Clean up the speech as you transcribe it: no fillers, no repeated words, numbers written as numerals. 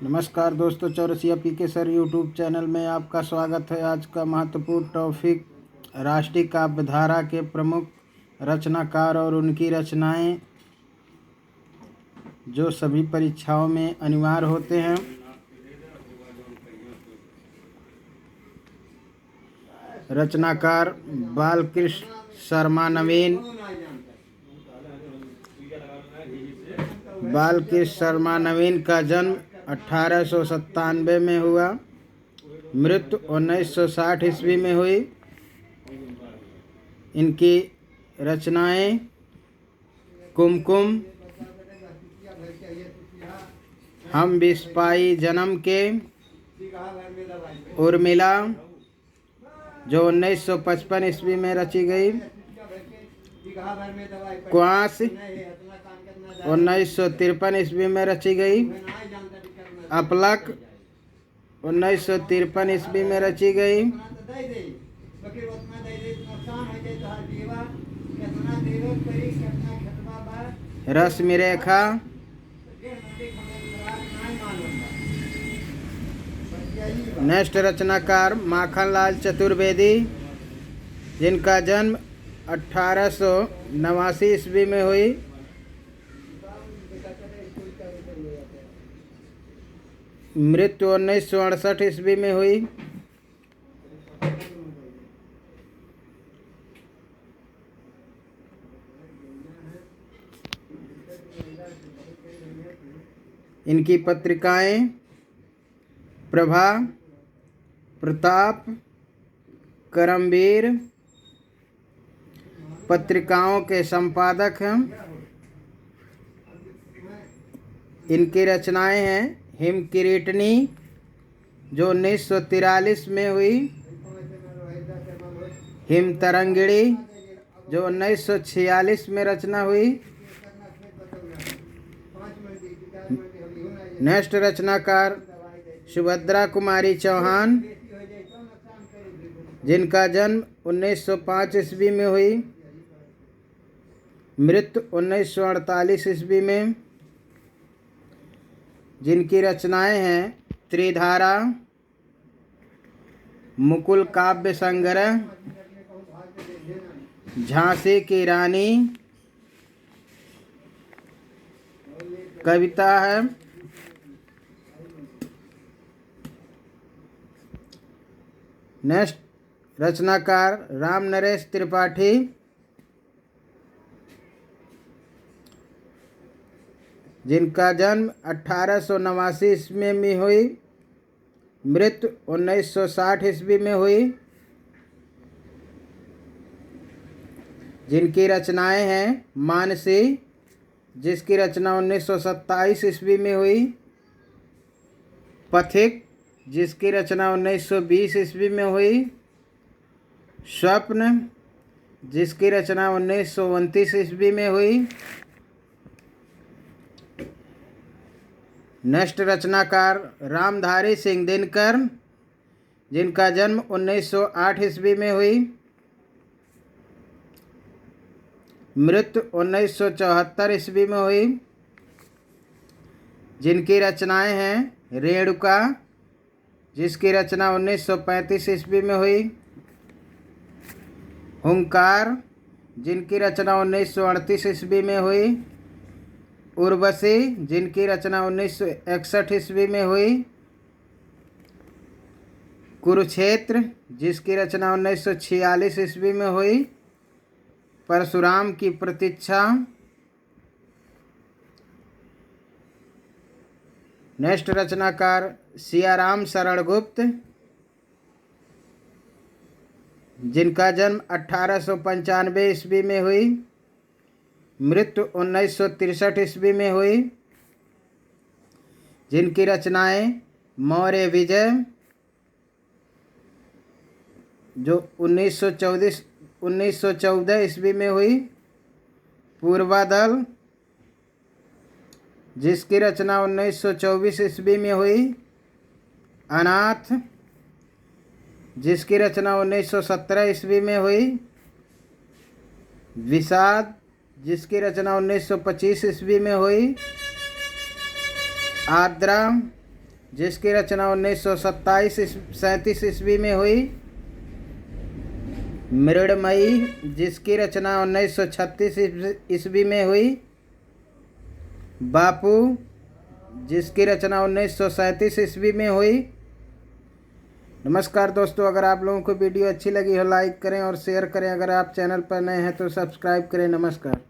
नमस्कार दोस्तों, Chaurasia PK sir YouTube channel में आपका स्वागत है। आज का महत्वपूर्ण टॉपिक राष्ट्रीय काव्यधारा के प्रमुख रचनाकार और उनकी रचनाएं जो सभी परीक्षाओं में अनिवार्य होते हैं। रचनाकार बालकृष्ण शर्मा नवीन। बालकृष्ण शर्मा नवीन का जन्म 1897 में हुआ। मृत्यु 1960 ईस्वी में हुई। इनकी रचनाएं कुमकुम, हम बिस्पाई जन्म के, उर्मिला जो 1955 ईस्वी में रची गई, क्वास 1953 ईस्वी में रची गई, अपलक 1953 ईस्वी में रची गई, रश्मिरेखा नेक्स्ट रचनाकार माखनलाल चतुर्वेदी, जिनका जन्म 1889 ईस्वी में हुई। मृत्यु 1968 ईस्वी में हुई। इनकी पत्रिकाएं प्रभा, प्रताप, करमवीर पत्रिकाओं के संपादक हैं। इनकी रचनाएं हैं हिम किरीटनी जो 1943 में हुई, हिम तरंगिणी जो 1946 में रचना हुई। नेक्स्ट रचनाकार सुभद्रा कुमारी चौहान, जिनका जन्म 1905 ईस्वी में हुई। मृत्यु 1948 ईस्वी में। जिनकी रचनाएं हैं त्रिधारा, मुकुल काव्य संग्रह, झांसी की रानी कविता है। नेक्स्ट रचनाकार राम नरेश त्रिपाठी, जिनका जन्म 1889 ईस्वी में हुई। मृत्यु 1960 ईस्वी में हुई। जिनकी रचनाएं हैं मानसी, जिसकी रचना 1927 ईस्वी में हुई। पथिक, जिसकी रचना 1920 ईस्वी में हुई। स्वप्न, जिसकी रचना 1929 ईस्वी में हुई। नेक्स्ट रचनाकार रामधारी सिंह दिनकर, जिनका जन्म 1908 ईस्वी में हुई। मृत्यु 1974 ईस्वी में हुई। जिनकी रचनाएं हैं रेणुका, जिसकी रचना 1935 ईस्वी में हुई। हुंकार, जिनकी रचना 1938 ईस्वी में हुई। उर्वशी, जिनकी रचना 1961 ईस्वी में हुई। कुरुक्षेत्र, जिसकी रचना 1946 ईस्वी में हुई। परशुराम की प्रतीक्षा। नेक्स्ट रचनाकार सियाराम शरण गुप्त, जिनका जन्म 1895 ईस्वी में हुई। मृत्यु 1963 ईस्वी में हुई। जिनकी रचनाएं मौर्य विजय जो 1914 ईस्वी में हुई। पूर्वादल, जिसकी रचना 1924 ईस्वी में हुई। अनाथ, जिसकी रचना 1917 ईस्वी में हुई। विषाद, जिसकी रचना 1925 ईस्वी में हुई। आद्रा, जिसकी रचना 1937 ईस्वी में हुई। मृण्मयी, जिसकी रचना 1936 ईस्वी में हुई। बापू, जिसकी रचना 1937 ईस्वी में हुई। नमस्कार दोस्तों, अगर आप लोगों को वीडियो अच्छी लगी हो लाइक करें और शेयर करें। अगर आप चैनल पर नए हैं तो सब्सक्राइब करें। नमस्कार।